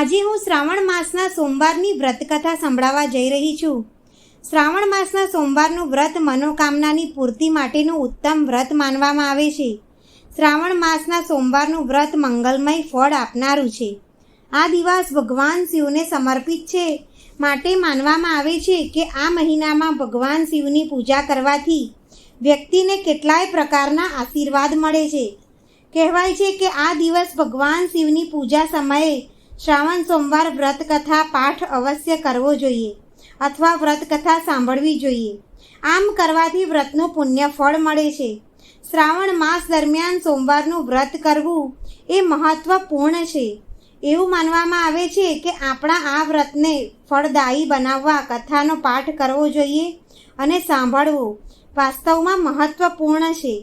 આજે હું શ્રાવણ માસના સોમવારની વ્રતકથા સંભળાવવા જઈ રહી છું. શ્રાવણ માસના સોમવારનું વ્રત મનોકામનાની પૂર્તિ માટેનું ઉત્તમ વ્રત માનવામાં આવે છે. શ્રાવણ માસના સોમવારનું વ્રત મંગલમય ફળ આપનારું છે. આ દિવસ ભગવાન શિવને સમર્પિત છે, માટે માનવામાં આવે છે કે આ મહિનામાં ભગવાન શિવની પૂજા કરવાથી વ્યક્તિને કેટલાય પ્રકારના આશીર્વાદ મળે છે. કહેવાય છે કે આ દિવસ ભગવાન શિવની પૂજા સમયે શ્રાવણ સોમવાર વ્રતકથા પાઠ અવશ્ય કરવો જોઈએ અથવા વ્રતકથા સાંભળવી જોઈએ. આમ કરવાથી વ્રતનું પુણ્ય ફળ મળે છે. શ્રાવણ માસ દરમિયાન સોમવારનું વ્રત કરવું એ મહત્વપૂર્ણ છે. એવું માનવામાં આવે છે કે આપણા આ વ્રતને ફળદાયી બનાવવા કથાનો પાઠ કરવો જોઈએ અને સાંભળવું વાસ્તવમાં મહત્વપૂર્ણ છે.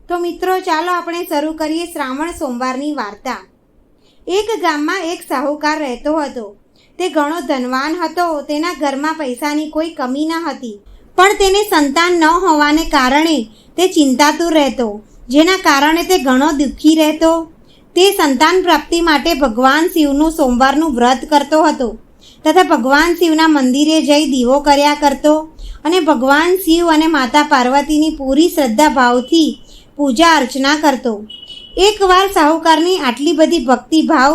તો મિત્રો, ચાલો આપણે શરૂ કરીએ શ્રાવણ સોમવારની વાર્તા. એક ગામમાં એક સાહુકાર રહેતો હતો. તે ઘણો ધનવાન હતો. તેના ઘરમાં પૈસાની કોઈ કમી ન હતી, પણ તેને સંતાન ન હોવાને કારણે તે ચિંતાતુર રહેતો, જેના કારણે તે ઘણો દુઃખી રહેતો. તે સંતાન પ્રાપ્તિ માટે ભગવાન શિવનું સોમવારનું વ્રત કરતો હતો તથા ભગવાન શિવના મંદિરે જઈ દીવો કર્યા કરતો અને ભગવાન શિવ અને માતા પાર્વતીની પૂરી શ્રદ્ધા ભાવથી પૂજા અર્ચના કરતો. એકવાર સાહુકારની આટલી બધી ભક્તિભાવ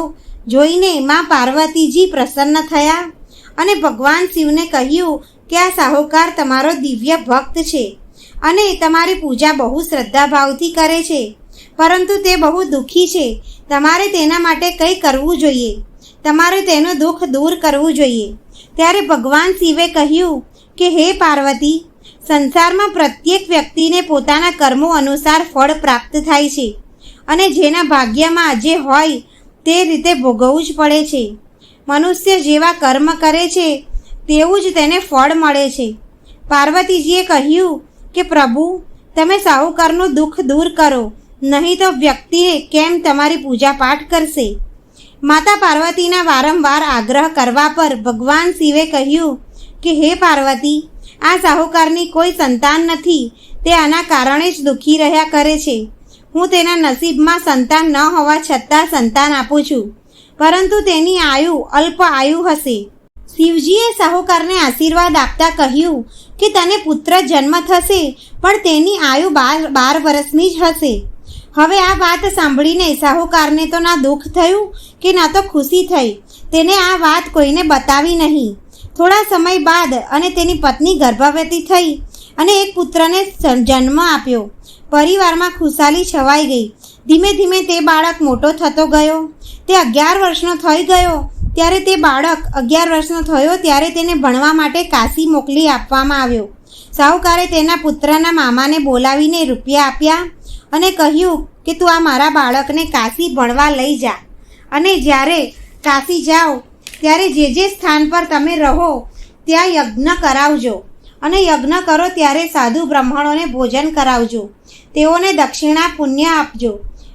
જોઈને માં પાર્વતીજી પ્રસન્ન થયા અને ભગવાન શિવને કહ્યું કે આ સાહુકાર તમારો દિવ્ય ભક્ત છે અને તમારી પૂજા બહુ શ્રદ્ધાભાવથી કરે છે, પરંતુ તે બહુ દુઃખી છે. તમારે તેના માટે કંઈ કરવું જોઈએ. તમારે તેનું દુઃખ દૂર કરવું જોઈએ. ત્યારે ભગવાન શિવે કહ્યું કે હે પાર્વતી, સંસારમાં પ્રત્યેક વ્યક્તિને પોતાના કર્મો અનુસાર ફળ પ્રાપ્ત થાય છે અને જેના ભાગ્યમાં જે હોય તે રીતે ભોગવવું જ પડે છે. મનુષ્ય જેવા કર્મ કરે છે તેવું જ તેને ફળ મળે છે. પાર્વતીજીએ કહ્યું કે પ્રભુ, તમે સાહુકારનું દુઃખ દૂર કરો, નહીં તો વ્યક્તિ કેમ તમારી પૂજા પાઠ કરશે. માતા પાર્વતીના વારંવાર આગ્રહ કરવા પર ભગવાન શિવે કહ્યું કે હે પાર્વતી, આ સાહુકારની કોઈ સંતાન નથી. તે આના કારણે જ દુઃખી રહ્યા કરે છે. હું તેના નસીબમાં સંતાન ન હોવા છતાં સંતાન આપું છું, પરંતુ તેની આયુ અલ્પ આયુ હશે. શિવજીએ સાહુકારને આશીર્વાદ આપતા કહ્યું કે તને પુત્ર જન્મ થશે, પણ તેની આયુ 12 વર્ષની જ હશે. હવે આ વાત સાંભળીને સાહુકારને તો ના દુઃખ થયું કે ના તો ખુશી થઈ. તેને આ વાત કોઈને બતાવી નહીં. થોડા સમય બાદ અને તેની પત્ની ગર્ભવતી થઈ અને એક પુત્રને જન્મ આપ્યો. પરિવારમાં ખુશાલી છવાઈ ગઈ. ધીમે ધીમે તે બાળક મોટો થતો ગયો. તે 11 વર્ષનો થઈ ગયો. ત્યારે તે બાળક 11 વર્ષનો થયો ત્યારે તેને ભણવા માટે કાશી મોકલી આપવામાં આવ્યો. સાહુકારે તેના પુત્રના મામાને બોલાવીને રૂપિયા આપ્યા અને કહ્યું કે તું આ મારા બાળકને કાશી ભણવા લઈ જા, અને જ્યારે કાશી જાઓ ત્યારે જે સ્થાન પર તમે રહો ત્યાં યજ્ઞ કરાવજો, અને યજ્ઞ કરો ત્યારે સાધુ બ્રાહ્મણોને ભોજન કરાવજો. તેઓને દક્ષિણા પુણ્ય આપજો.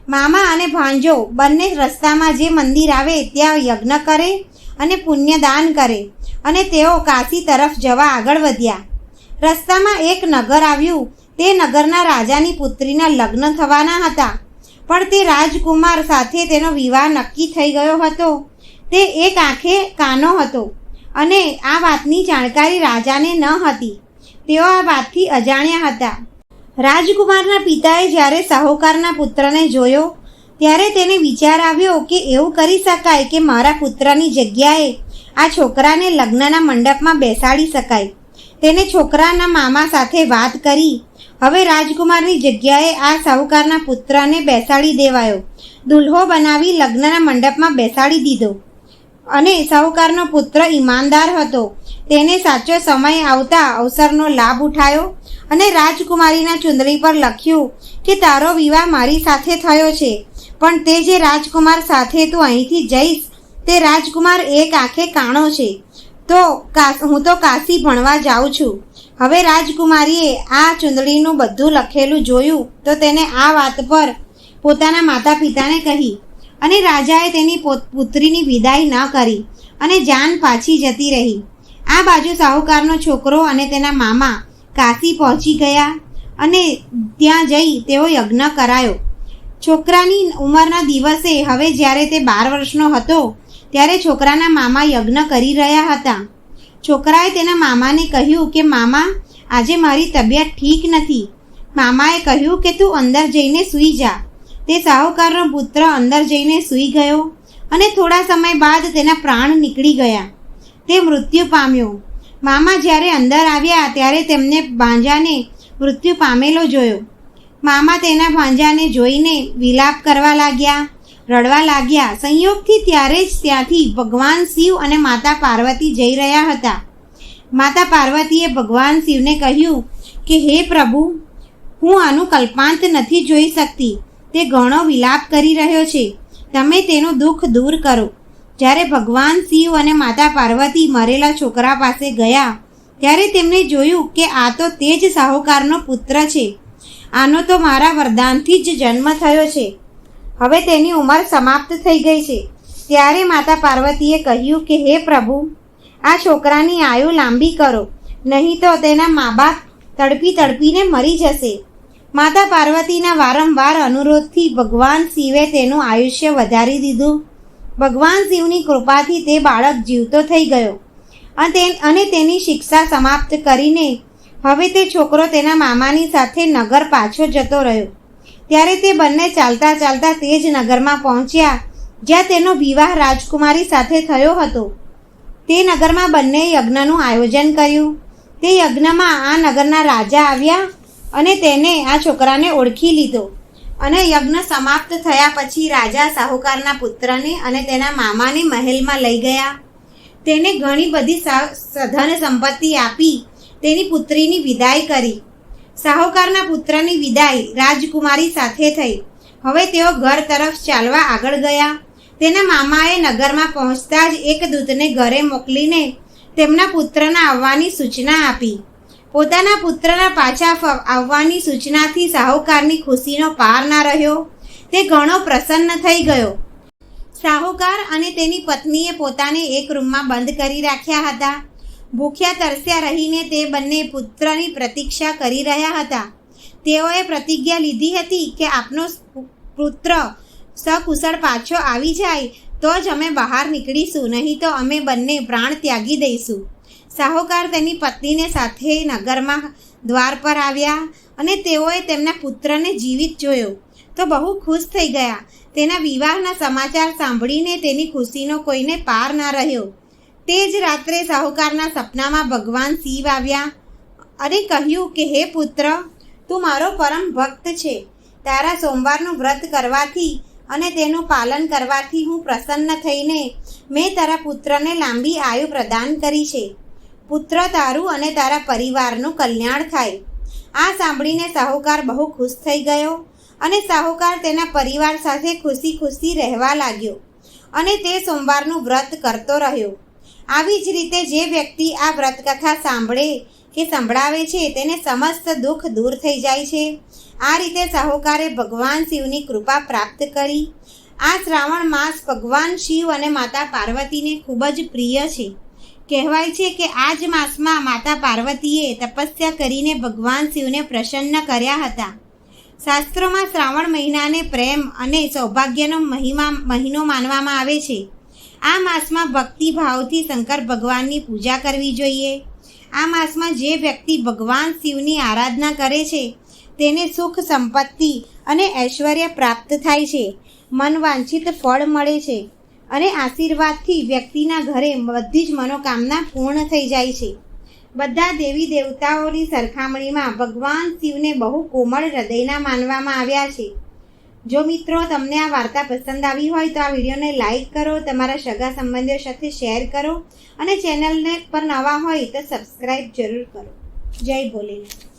મામા અને ભાંજો બંને રસ્તામાં જે મંદિર આવે ત્યાં યજ્ઞ કરે અને પુણ્યદાન કરે, અને તેઓ કાશી તરફ જવા આગળ વધ્યા. રસ્તામાં એક નગર આવ્યું. તે નગરના રાજાની પુત્રીના લગ્ન થવાના હતા, પણ તે રાજકુમાર સાથે તેનો વિવાહ નક્કી થઈ ગયો હતો. તે એક આંખે કાનો હતો અને આ વાતની જાણકારી રાજાને ન હતી. તેઓ આ વાતથી અજાણ્યા હતા. રાજકુમારના પિતાએ જ્યારે સાહુકારના પુત્રને જોયો ત્યારે તેને વિચાર આવ્યો કે એવું કરી શકાય કે મારા પુત્રની જગ્યાએ આ છોકરાને લગ્નના મંડપમાં બેસાડી શકાય. તેને છોકરાના મામા સાથે વાત કરી. હવે રાજકુમારની જગ્યાએ આ સાહુકારના પુત્રને બેસાડી દેવાયો. દુલ્હો બનાવી લગ્નના મંડપમાં બેસાડી દીધો. અને સાહુકારનો પુત્ર ઈમાનદાર હતો. તેને સાચો સમય આવતા અવસરનો લાભ ઉઠાયો અને રાજકુમારીના ચુંદડી પર લખ્યું કે તારો વિવાહ મારી સાથે થયો છે, પણ તે જે રાજકુમાર સાથે તું અહીંથી જઈશ તે રાજકુમાર એક આંખે કાણો છે. તો હું તો કાશી ભણવા જાઉં છું. હવે રાજકુમારીએ આ ચુંદડીનું બધું લખેલું જોયું તો તેને આ વાત પર પોતાના માતા પિતાને કહી, અને રાજાએ તેની પુત્રીની વિદાય ન કરી અને જાન પાછી જતી રહી. આ બાજુ સાહુકારનો છોકરો અને તેના મામા કાશી પહોંચી ગયા અને ત્યાં જઈ તેઓ યજ્ઞ કરાયો. છોકરાની ઉંમરના દિવસે હવે જ્યારે તે 12 વર્ષનો હતો ત્યારે છોકરાના મામા યજ્ઞ કરી રહ્યા હતા. છોકરાએ તેના મામાને કહ્યું કે મામા, આજે મારી તબિયત ઠીક નથી. મામાએ કહ્યું કે તું અંદર જઈને સૂઈ જા. તે સાહુકારનો પુત્ર અંદર જઈને સૂઈ ગયો અને થોડા સમય બાદ તેના પ્રાણ નીકળી ગયા. તે મૃત્યુ પામ્યો. મામા જ્યારે અંદર આવ્યા ત્યારે તેમને ભાંજાને મૃત્યુ પામેલો જોયો. મામા તેના ભાંજાને જોઈને વિલાપ કરવા લાગ્યા, રડવા લાગ્યા. સંયોગથી ત્યારે જ ત્યાંથી ભગવાન શિવ અને માતા પાર્વતી જઈ રહ્યા હતા. માતા પાર્વતીએ ભગવાન શિવને કહ્યું કે હે પ્રભુ, હું આનું કલ્પાંત નથી જોઈ શકતી. તે ઘણો વિલાપ કરી રહ્યો છે. તમે તેનું દુઃખ દૂર કરો. જ્યારે ભગવાન શિવ અને માતા પાર્વતી મરેલા છોકરા પાસે ગયા ત્યારે તેમણે જોયું કે આ તો તે જ સાહુકારનો પુત્ર છે. આનો તો મારા વરદાનથી જ જન્મ થયો છે. હવે તેની ઉંમર સમાપ્ત થઈ ગઈ છે. ત્યારે માતા પાર્વતીએ કહ્યું કે હે પ્રભુ, આ છોકરાની આયુ લાંબી કરો, નહીં તો તેના મા બાપ તડપી તડપીને મરી જશે. માતા પાર્વતીના વારંવાર અનુરોધથી ભગવાન શિવે તેનું આયુષ્ય વધારી દીધું. ભગવાન શિવની કૃપાથી તે બાળક જીવતો થઈ ગયો અને તેની શિક્ષા સમાપ્ત કરીને હવે તે છોકરો તેના મામાની સાથે નગર પાછો જતો રહ્યો. ત્યારે તે બંને ચાલતા ચાલતા તે જ નગરમાં પહોંચ્યા જ્યાં તેનો વિવાહ રાજકુમારી સાથે થયો હતો. તે નગરમાં બંને યજ્ઞનું આયોજન કર્યું. તે યજ્ઞમાં આ નગરના રાજા આવ્યા અને તેને આ છોકરાને ઓળખી લીધો. અને યજ્ઞ સમાપ્ત થયા પછી રાજા સાહુકારના પુત્રને અને તેના મામાને મહેલમાં લઈ ગયા. તેને ઘણી બધી ધન સંપત્તિ આપી તેની પુત્રીની વિદાય કરી. સાહુકારના પુત્રની વિદાય રાજકુમારી સાથે થઈ. હવે તેઓ ઘર તરફ ચાલવા આગળ ગયા. તેના મામાએ નગરમાં પહોંચતા જ એક દૂતને ઘરે મોકલીને તેમના પુત્રના આવવાની સૂચના આપી. પોતાના પુત્રના પાછા આવવાની સૂચનાથી સાહુકારની ખુશીનો પાર ના રહ્યો. તે ઘણો પ્રસન્ન થઈ ગયો. સાહુકાર અને તેની પત્નીએ પોતાને એક રૂમમાં બંધ કરી રાખ્યા હતા. ભૂખ્યા તરસ્યા રહીને તે બંને પુત્રની પ્રતીક્ષા કરી રહ્યા હતા. તેઓએ પ્રતિજ્ઞા લીધી હતી કે આપનો પુત્ર સકુશળ પાછો આવી જાય તો જ અમે બહાર નીકળીશું, નહીં તો અમે બંને પ્રાણ ત્યાગી દઈશું. સાહુકાર તેની પત્નીને સાથે નગરમાં દ્વાર પર આવ્યા અને તેઓએ તેમના પુત્રને જીવિત જોયો તો બહુ ખુશ થઈ ગયા. તેના વિવાહના સમાચાર સાંભળીને તેની ખુશીનો કોઈને પાર ના રહ્યો. તે જ રાત્રે સાહુકારના સપનામાં ભગવાન શિવ આવ્યા અને કહ્યું કે હે પુત્ર, તું મારો પરમ ભક્ત છે. તારા સોમવારનું વ્રત કરવાથી અને તેનું પાલન કરવાથી હું પ્રસન્ન થઈને મેં તારા પુત્રને લાંબી આયુ પ્રદાન કરી છે. પુત્ર તારું અને તારા પરિવારનું કલ્યાણ થાય. આ સાંભળીને સાહુકાર બહુ ખુશ થઈ ગયો અને સાહુકાર તેના પરિવાર સાથે ખુશી ખુશી રહેવા લાગ્યો અને તે સોમવારનું વ્રત કરતો રહ્યો. આવી જ રીતે જે વ્યક્તિ આ વ્રતકથા સાંભળે કે સંભળાવે છે તેને સમસ્ત દુઃખ દૂર થઈ જાય છે. આ રીતે સાહુકારે ભગવાન શિવની કૃપા પ્રાપ્ત કરી. આ શ્રાવણ માસ ભગવાન શિવ અને માતા પાર્વતીને ખૂબ જ પ્રિય છે. કહેવાય છે કે આ જ માસમાં માતા પાર્વતીએ તપસ્યા કરીને ભગવાન શિવને પ્રસન્ન કર્યા હતા. શાસ્ત્રોમાં શ્રાવણ મહિનાને પ્રેમ અને સૌભાગ્યનો મહિનો માનવામાં આવે છે. આ માસમાં ભક્તિભાવથી શંકર ભગવાનની પૂજા કરવી જોઈએ. આ માસમાં જે વ્યક્તિ ભગવાન શિવની આરાધના કરે છે તેને સુખ, સંપત્તિ અને ઐશ્વર્ય પ્રાપ્ત થાય છે. મનવાંછિત ફળ મળે છે અને આશીર્વાદથી વ્યક્તિના ઘરે બધી જ મનોકામના પૂર્ણ થઈ જાય છે. બધા દેવી દેવતાઓની સરખામણીમાં ભગવાન શિવને બહુ કોમળ હૃદયના માનવામાં આવ્યા છે. જો મિત્રો તમને આ વાર્તા પસંદ આવી હોય તો આ વિડીયોને લાઈક કરો, તમારા સગા સંબંધીઓ સાથે શેર કરો અને ચેનલને પર નવા હોય તો સબસ્ક્રાઈબ જરૂર કરો. જય ભોલેનાથ.